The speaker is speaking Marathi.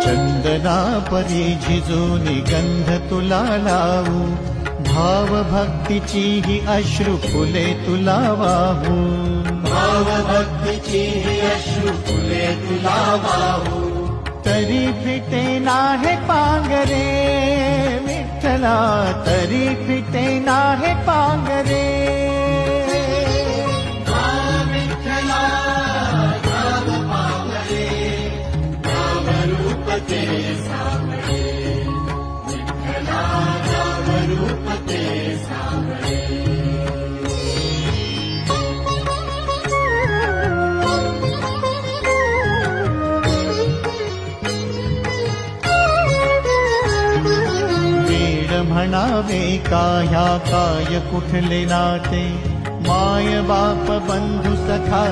चंदना परी झिजूनी गंध तुला लावू, भाव भक्तीची ही अश्रु फुले तुला वाहू, भाव भक्तीची ही अश्रु फुले तुला वाहू. तरी फिटे नाहे पांगरे विठ्ठला, तरी फिटे नाहे पांगरे. म्हणावे काह्या काय कुठले नाते, माय बाप बंधू सखा